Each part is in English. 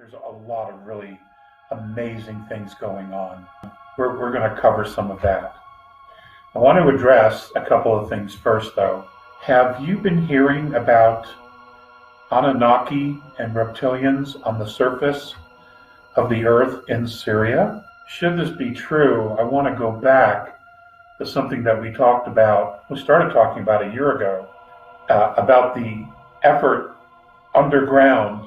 There's a lot of really amazing things going on. We're going to cover some of that. I want to address a couple of things first, though. Have you been hearing about Anunnaki and reptilians on the surface of the earth in Syria? Should this be true, I want to go back to something that we started talking about a year ago, about the effort underground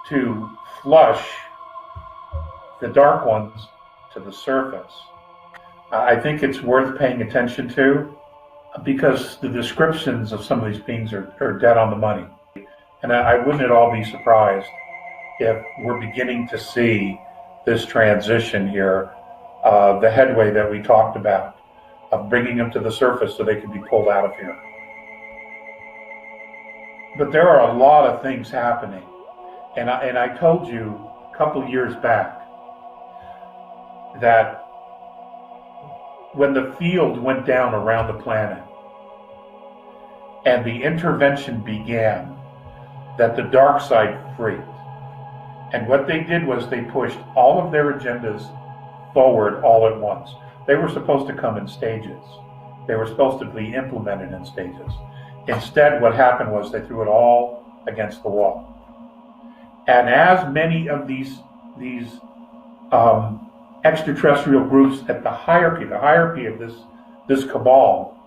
to flush the dark ones to the surface. I think it's worth paying attention to because the descriptions of some of these beings are dead on the money. And I wouldn't at all be surprised if we're beginning to see this transition here, the headway that we talked about, of bringing them to the surface so they can be pulled out of here. But there are a lot of things happening. And I told you a couple years back that when the field went down around the planet and the intervention began, that the dark side freaked. And what they did was they pushed all of their agendas forward all at once. They were supposed to come in stages. They were supposed to be implemented in stages. Instead, what happened was they threw it all against the wall. And as many of these extraterrestrial groups at the hierarchy of this cabal,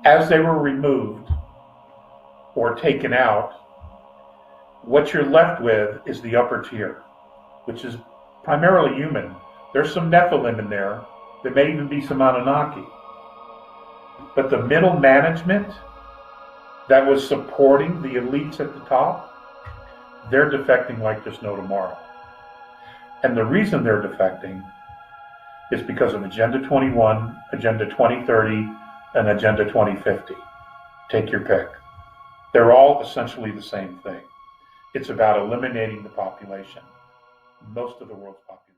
as they were removed or taken out, what you're left with is the upper tier, which is primarily human. There's some Nephilim in there. There may even be some Anunnaki. But the middle management that was supporting the elites at the top, they're defecting like there's no tomorrow. And the reason they're defecting is because of Agenda 21, Agenda 2030, and Agenda 2050. Take your pick. They're all essentially the same thing. It's about eliminating the population, most of the world's population.